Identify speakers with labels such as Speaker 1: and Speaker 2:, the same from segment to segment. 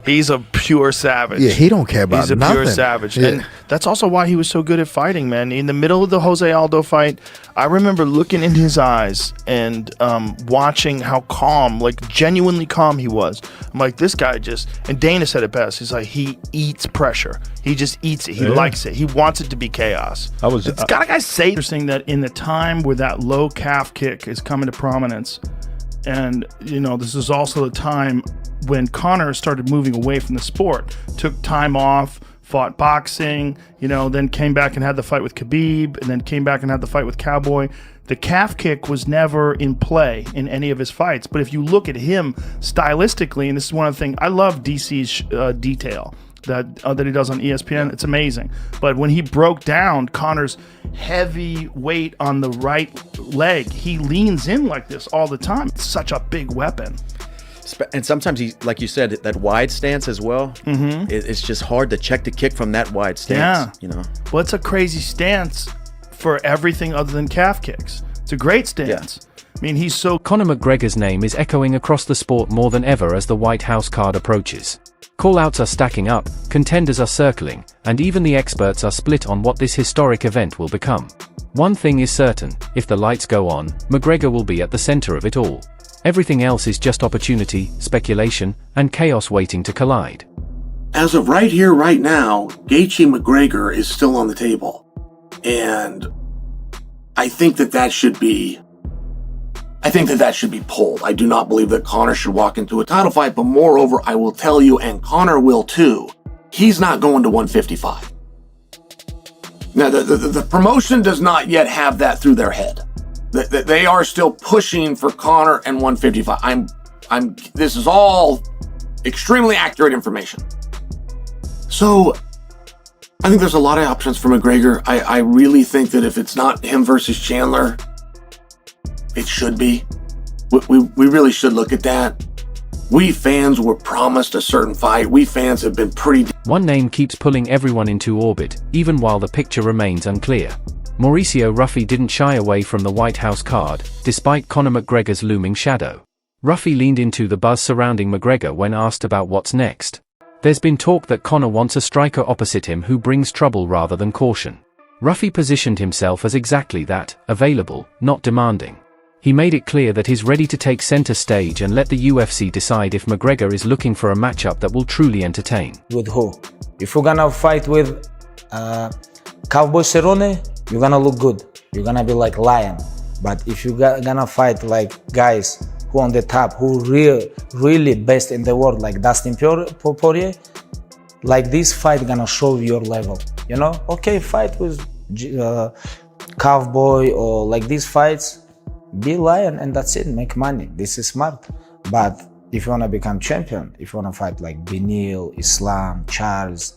Speaker 1: He's a pure savage.
Speaker 2: Yeah, he don't care about nothing.
Speaker 1: He's a pure savage.
Speaker 2: Yeah.
Speaker 1: And that's also why he was so good at fighting, man. In the middle of the Jose Aldo fight, I remember looking in his eyes and watching how calm, like genuinely calm he was. I'm like, this guy just, and Dana said it best, he's like, he eats pressure. He just eats it. He likes it. He wants it to be chaos. It's got a guy say
Speaker 3: Interesting that in the time where that low calf kick is coming to prominence, and this is also the time when Conor started moving away from the sport, took time off, fought boxing, then came back and had the fight with Khabib, and then came back and had the fight with Cowboy. The calf kick was never in play in any of his fights. But if you look at him stylistically, and this is one of the things, I love DC's detail that he does on ESPN. It's amazing. But when he broke down Conor's heavy weight on the right leg, he leans in like this all the time. It's such a big weapon.
Speaker 4: And sometimes he, like you said, that wide stance as well. It's just hard to check the kick from that wide stance.
Speaker 3: Well, it's a crazy stance for everything other than calf kicks. It's a great stance. I mean, he's so...
Speaker 5: Conor McGregor's name is echoing across the sport more than ever as the White House card approaches. Callouts are stacking up, contenders are circling, and even the experts are split on what this historic event will become. One thing is certain, if the lights go on, McGregor will be at the center of it all. Everything else is just opportunity, speculation, and chaos waiting to collide.
Speaker 6: As of right here, right now, Gaethje McGregor is still on the table. And I think that should be pulled. I do not believe that Conor should walk into a title fight, but moreover, I will tell you, and Conor will too, he's not going to 155. Now, the promotion does not yet have that through their head. They are still pushing for Conor and 155. This is all extremely accurate information. So, I think there's a lot of options for McGregor. I really think that if it's not him versus Chandler, it should be. We really should look at that. We fans were promised a certain fight. We fans have been pretty...
Speaker 5: One name keeps pulling everyone into orbit, even while the picture remains unclear. Mauricio Ruffy didn't shy away from the White House card, despite Conor McGregor's looming shadow. Ruffy leaned into the buzz surrounding McGregor when asked about what's next. There's been talk that Conor wants a striker opposite him who brings trouble rather than caution. Ruffy positioned himself as exactly that, available, not demanding. He made it clear that he's ready to take center stage and let the UFC decide if McGregor is looking for a matchup that will truly entertain.
Speaker 7: With who? If you're gonna fight with Cowboy Cerrone, you're gonna look good. You're gonna be like lion. But if you're gonna fight like guys who on the top, who really best in the world, like Dustin Poirier, like this fight gonna show your level. Okay, fight with Cowboy or like these fights, be lion and that's it, make money. This is smart. But if you wanna become champion, if you wanna fight like Beneil, Islam, Charles,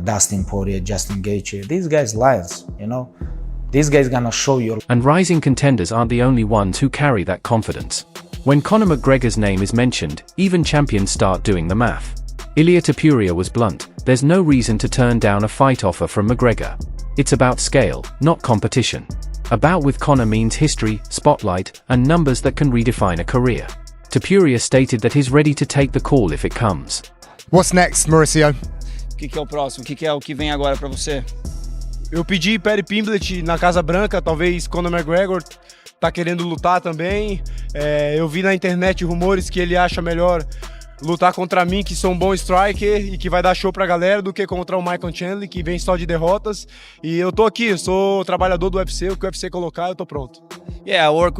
Speaker 7: Dustin Poirier, Justin Gaethje, these guys lions, These guys gonna show you.
Speaker 5: And rising contenders aren't the only ones who carry that confidence. When Conor McGregor's name is mentioned, even champions start doing the math. Ilia Topuria was blunt, there's no reason to turn down a fight offer from McGregor. It's about scale, not competition. A bout with Conor means history, spotlight, and numbers that can redefine a career. Topuria stated that he's ready to take the call if it comes.
Speaker 2: What's next, Mauricio?
Speaker 8: O que é o próximo? O que é o que vem agora pra você?
Speaker 9: Eu pedi Paddy Pimblett na Casa Branca, talvez Conor McGregor tá querendo lutar também. Eu vi na internet rumores que ele acha melhor lutar contra mim, que sou um bom striker e que vai dar show pra galera, do que contra o Michael Chandler, que vem só de derrotas. E eu tô aqui, eu sou trabalhador do UFC, o que o UFC colocar, eu tô pronto.
Speaker 8: Yeah, I work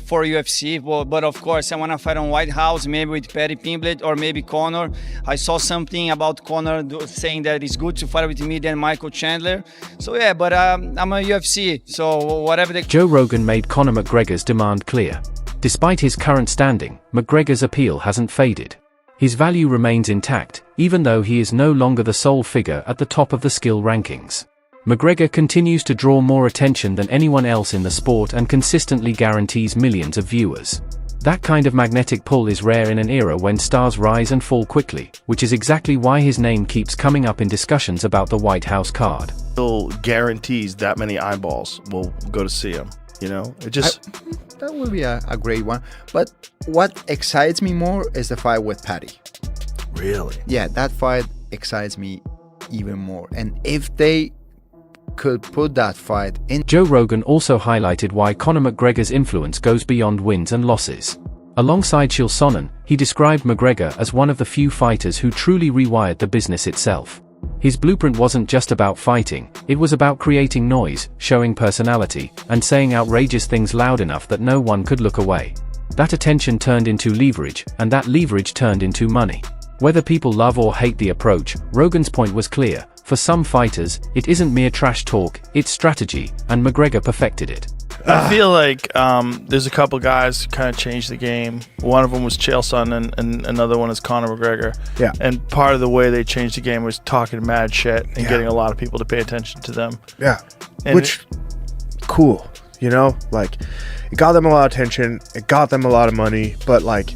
Speaker 8: for UFC, but of course I want to fight on White House, maybe with Paddy Pimblett or maybe Conor. I saw something about Conor saying that it's good to fight with me than Michael Chandler. So yeah, but I'm a UFC, so whatever they...
Speaker 5: Joe Rogan made Conor McGregor's demand clear. Despite his current standing, McGregor's appeal hasn't faded. His value remains intact, even though he is no longer the sole figure at the top of the skill rankings. McGregor continues to draw more attention than anyone else in the sport and consistently guarantees millions of viewers. That kind of magnetic pull is rare in an era when stars rise and fall quickly, which is exactly why his name keeps coming up in discussions about the White House card.
Speaker 1: Still guarantees that many eyeballs will go to see him. It just...
Speaker 2: That would be a great one. But what excites me more is the fight with Paddy. Really?
Speaker 10: Yeah, that fight excites me even more. And if they could put that fight in.
Speaker 5: Joe Rogan also highlighted why Conor McGregor's influence goes beyond wins and losses. Alongside Chael Sonnen, he described McGregor as one of the few fighters who truly rewired the business itself. His blueprint wasn't just about fighting, it was about creating noise, showing personality, and saying outrageous things loud enough that no one could look away. That attention turned into leverage, and that leverage turned into money. Whether people love or hate the approach, Rogan's point was clear. For some fighters, it isn't mere trash talk, it's strategy, and McGregor perfected it.
Speaker 1: I feel like there's a couple guys who kind of changed the game. One of them was Chael Sonnen, and another one is Conor McGregor.
Speaker 2: Yeah.
Speaker 1: And part of the way they changed the game was talking mad shit and getting a lot of people to pay attention to them.
Speaker 2: Yeah.
Speaker 1: And
Speaker 2: Which, cool, you know? Like, it got them a lot of attention, it got them a lot of money, but like,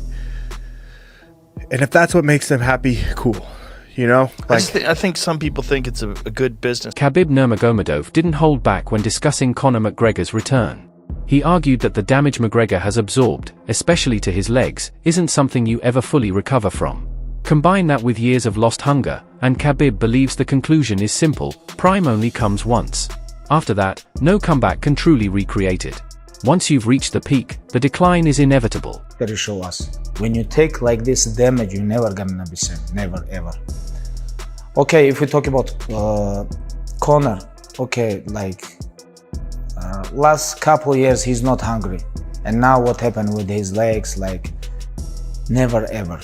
Speaker 2: and if that's what makes them happy, cool. You know, like,
Speaker 1: I think some people think it's a good business.
Speaker 5: Khabib Nurmagomedov didn't hold back when discussing Conor McGregor's return. He argued that the damage McGregor has absorbed, especially to his legs, isn't something you ever fully recover from. Combine that with years of lost hunger, and Khabib believes the conclusion is simple: prime only comes once. After that, no comeback can truly recreate it. Once you've reached the peak, the decline is inevitable.
Speaker 7: Gotta show us. When you take like this damage, you're never gonna be same. Never, ever. Okay, if we talk about Conor, okay, like last couple years he's not hungry, and now what happened with his legs? Like, never ever,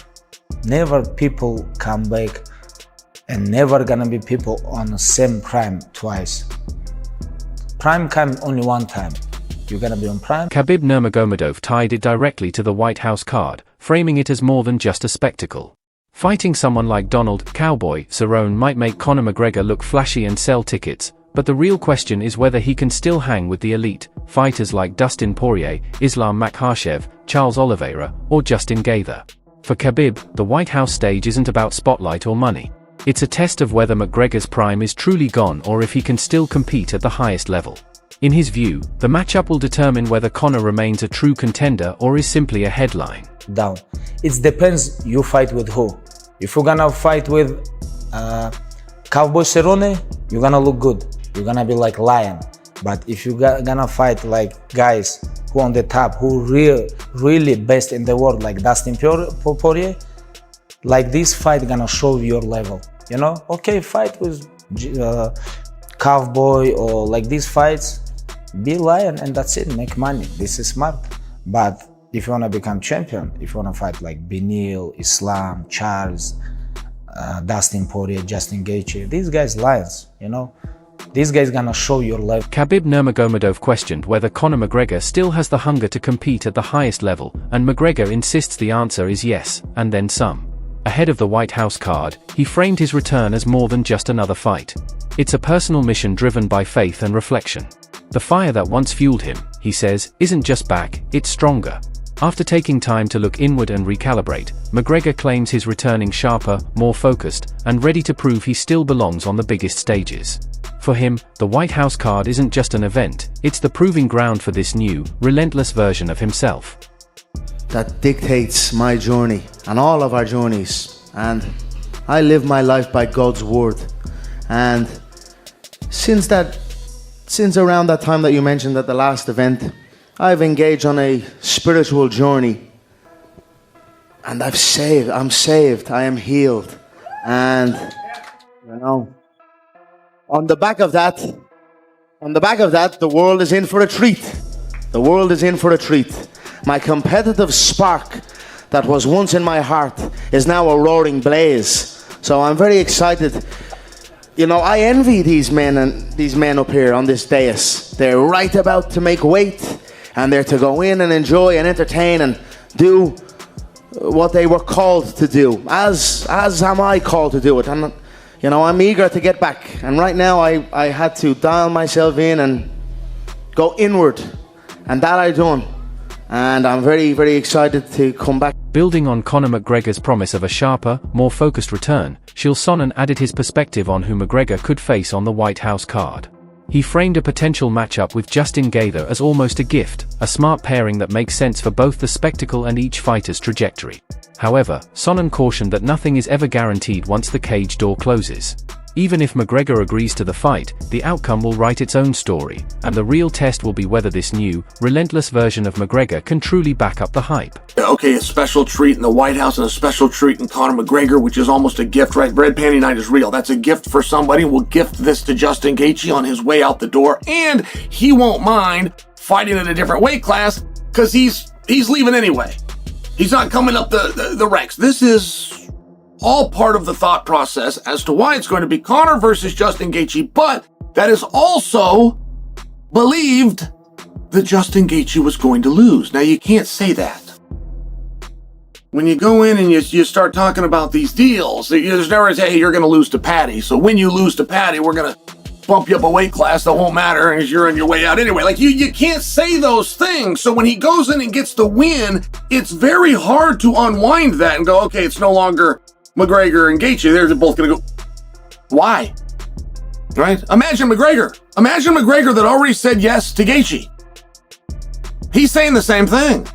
Speaker 7: never people come back, and never gonna be people on the same prime twice. Prime come only one time. You're gonna be on prime.
Speaker 5: Khabib Nurmagomedov tied it directly to the White House card, framing it as more than just a spectacle. Fighting someone like Donald "Cowboy" Cerrone might make Conor McGregor look flashy and sell tickets, but the real question is whether he can still hang with the elite, fighters like Dustin Poirier, Islam Makhachev, Charles Oliveira, or Justin Gaethje. For Khabib, the White House stage isn't about spotlight or money. It's a test of whether McGregor's prime is truly gone or if he can still compete at the highest level. In his view, the matchup will determine whether Conor remains a true contender or is simply a headline.
Speaker 7: Down. It depends you fight with who. If you're gonna fight with Cowboy Cerrone, you're gonna look good. You're gonna be like lion. But if you're gonna fight like guys who on the top, who really best in the world, like Dustin Poirier, like this fight gonna show your level. You know, okay, fight with Cowboy or like these fights, be lion and that's it. Make money. This is smart. But if you want to become champion, if you want to fight like Beneil, Islam, Charles, Dustin Poirier, Justin Gaethje, these guys lions, you know. These guys gonna show your level.
Speaker 5: Khabib Nurmagomedov questioned whether Conor McGregor still has the hunger to compete at the highest level, and McGregor insists the answer is yes, and then some. Ahead of the White House card, he framed his return as more than just another fight. It's a personal mission driven by faith and reflection. The fire that once fueled him, he says, isn't just back, it's stronger. After taking time to look inward and recalibrate, McGregor claims he's returning sharper, more focused, and ready to prove he still belongs on the biggest stages. For him, the White House card isn't just an event, it's the proving ground for this new, relentless version of himself.
Speaker 11: That dictates my journey and all of our journeys, and I live my life by God's word. And since around that time that you mentioned at the last event, I've engaged on a spiritual journey, and I'm saved, I am healed, and you know, on the back of that, the world is in for a treat. The world is in for a treat. My competitive spark that was once in my heart is now a roaring blaze. So I'm very excited. You know, I envy these men up here on this dais. They're right about to make weight, and they're to go in and enjoy and entertain and do what they were called to do, as am I called to do it. And you know, I'm eager to get back. And right now I had to dial myself in and go inward, and that I done. And I'm very, very excited to come back.
Speaker 5: Building on Conor McGregor's promise of a sharper, more focused return, Chael Sonnen added his perspective on who McGregor could face on the White House card. He framed a potential matchup with Justin Gaethje as almost a gift, a smart pairing that makes sense for both the spectacle and each fighter's trajectory. However, Sonnen cautioned that nothing is ever guaranteed once the cage door closes. Even if McGregor agrees to the fight, the outcome will write its own story, and the real test will be whether this new, relentless version of McGregor can truly back up the hype.
Speaker 6: Okay, a special treat in the White House and a special treat in Conor McGregor, which is almost a gift, right? Bread Panty Night is real. That's a gift for somebody. We'll gift this to Justin Gaethje on his way out the door, and he won't mind fighting at a different weight class because he's leaving anyway. He's not coming up the ranks. This is all part of the thought process as to why it's going to be Conor versus Justin Gaethje, but that is also believed that Justin Gaethje was going to lose. Now, you can't say that. When you go in and you start talking about these deals, there's never say, hey, you're going to lose to Patty. So when you lose to Patty, we're going to bump you up a weight class that won't matter as you're on your way out anyway. Like, you can't say those things. So when he goes in and gets the win, it's very hard to unwind that and go, okay, it's no longer McGregor and Gaethje. They're both going to go. Why? Right? Imagine McGregor that already said yes to Gaethje. He's saying the same thing.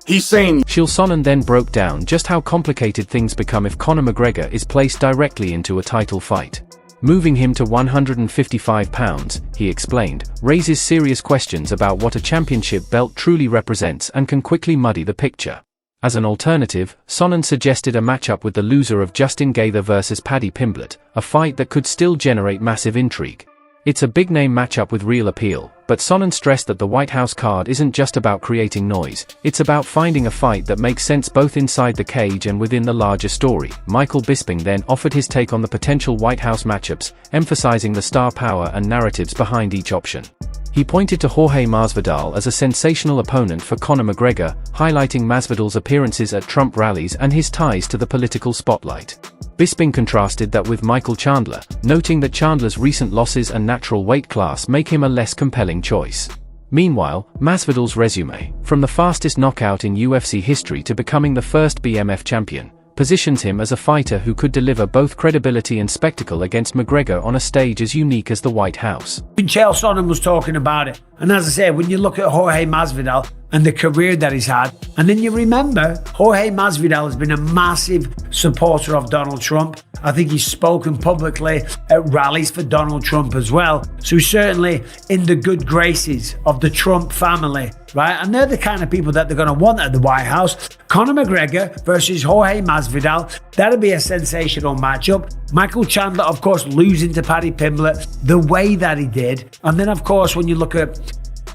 Speaker 6: He's saying...
Speaker 5: Sonnen then broke down just how complicated things become if Conor McGregor is placed directly into a title fight. Moving him to 155 pounds, he explained, raises serious questions about what a championship belt truly represents and can quickly muddy the picture. As an alternative, Sonnen suggested a matchup with the loser of Justin Gaethje versus Paddy Pimblett, a fight that could still generate massive intrigue. It's a big-name matchup with real appeal, but Sonnen stressed that the White House card isn't just about creating noise, it's about finding a fight that makes sense both inside the cage and within the larger story. Michael Bisping then offered his take on the potential White House matchups, emphasizing the star power and narratives behind each option. He pointed to Jorge Masvidal as a sensational opponent for Conor McGregor, highlighting Masvidal's appearances at Trump rallies and his ties to the political spotlight. Bisping contrasted that with Michael Chandler, noting that Chandler's recent losses and natural weight class make him a less compelling choice. Meanwhile, Masvidal's resume, from the fastest knockout in UFC history to becoming the first BMF champion, positions him as a fighter who could deliver both credibility and spectacle against McGregor on a stage as unique as the White House.
Speaker 12: Chael Sonnen was talking about it, and as I said, when you look at Jorge Masvidal and the career that he's had, and then you remember Jorge Masvidal has been a massive supporter of Donald Trump. I think he's spoken publicly at rallies for Donald Trump as well. So he's certainly in the good graces of the Trump family, right? And they're the kind of people that they're going to want at the White House. Conor McGregor versus Jorge Masvidal, that'll be a sensational matchup. Michael Chandler, of course, losing to Paddy Pimblett the way that he did. And then, of course, when you look at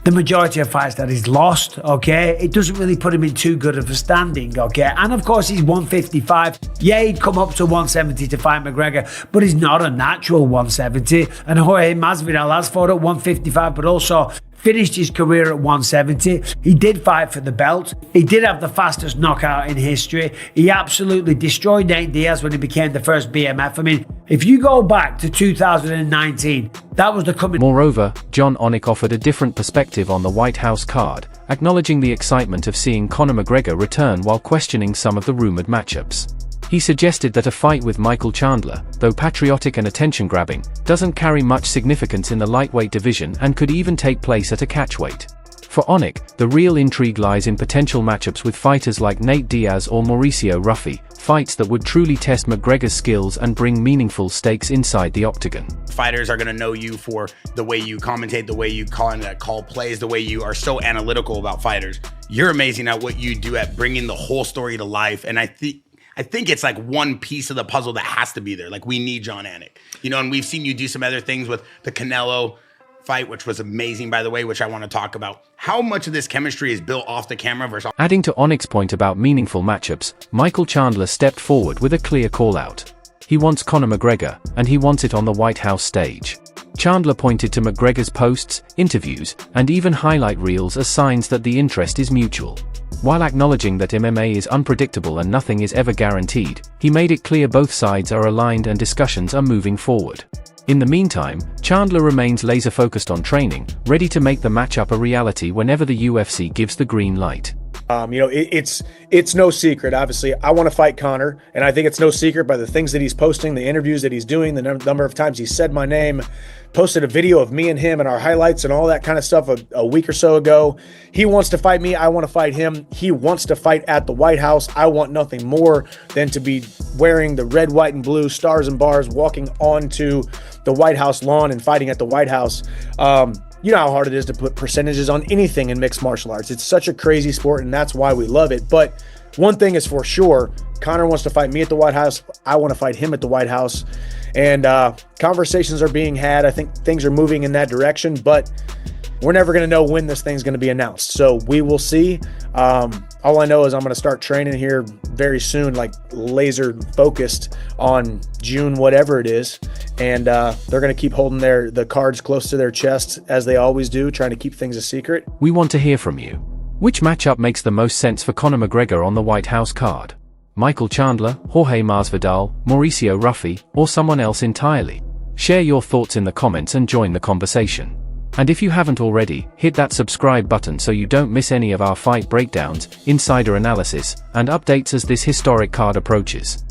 Speaker 12: the majority of fights that he's lost, okay, it doesn't really put him in too good of a standing, okay? And of course, he's 155. Yeah, he'd come up to 170 to fight McGregor, but he's not a natural 170. And Jorge Masvidal has fought at 155, but also finished his career at 170. He did fight for the belt. He did have the fastest knockout in history. He absolutely destroyed Nate Diaz when he became the first BMF. I mean, if you go back to 2019, that was the coming.
Speaker 5: Moreover, John Onik offered a different perspective on the White House card, acknowledging the excitement of seeing Conor McGregor return while questioning some of the rumored matchups. He suggested that a fight with Michael Chandler, though patriotic and attention-grabbing, doesn't carry much significance in the lightweight division and could even take place at a catchweight. For Onik, the real intrigue lies in potential matchups with fighters like Nate Diaz or Mauricio Ruffi, fights that would truly test McGregor's skills and bring meaningful stakes inside the octagon.
Speaker 13: Fighters are going to know you for the way you commentate, the way you call plays, the way you are so analytical about fighters. You're amazing at what you do at bringing the whole story to life, and I think it's like one piece of the puzzle that has to be there. Like, we need John Anik, you know, and we've seen you do some other things with the Canelo fight, which was amazing, by the way, which I want to talk about. How much of this chemistry is built off the camera versus...
Speaker 5: Adding to Onik's point about meaningful matchups, Michael Chandler stepped forward with a clear call-out. He wants Conor McGregor, and he wants it on the White House stage. Chandler pointed to McGregor's posts, interviews, and even highlight reels as signs that the interest is mutual. While acknowledging that MMA is unpredictable and nothing is ever guaranteed, he made it clear both sides are aligned and discussions are moving forward. In the meantime, Chandler remains laser-focused on training, ready to make the matchup a reality whenever the UFC gives the green light.
Speaker 2: It's no secret. Obviously, I want to fight Conor, and I think it's no secret by the things that he's posting, the interviews that he's doing, the number of times he said my name, posted a video of me and him and our highlights and all that kind of stuff a week or so ago. He wants to fight me. I want to fight him. He wants to fight at the White House. I want nothing more than to be wearing the red, white, and blue stars and bars, walking onto the White House lawn and fighting at the White House. You know how hard it is to put percentages on anything in mixed martial arts. It's such a crazy sport, and that's why we love it. But one thing is for sure, Conor wants to fight me at the White House. I want to fight him at the White House. And conversations are being had. I think things are moving in that direction, but we're never going to know when this thing's going to be announced. So we will see. All I know is I'm going to start training here very soon, like laser focused on June, whatever it is. And they're going to keep holding the cards close to their chest as they always do, trying to keep things a secret.
Speaker 5: We want to hear from you. Which matchup makes the most sense for Conor McGregor on the White House card? Michael Chandler, Jorge Masvidal, Mauricio Ruffy, or someone else entirely? Share your thoughts in the comments and join the conversation. And if you haven't already, hit that subscribe button so you don't miss any of our fight breakdowns, insider analysis, and updates as this historic card approaches.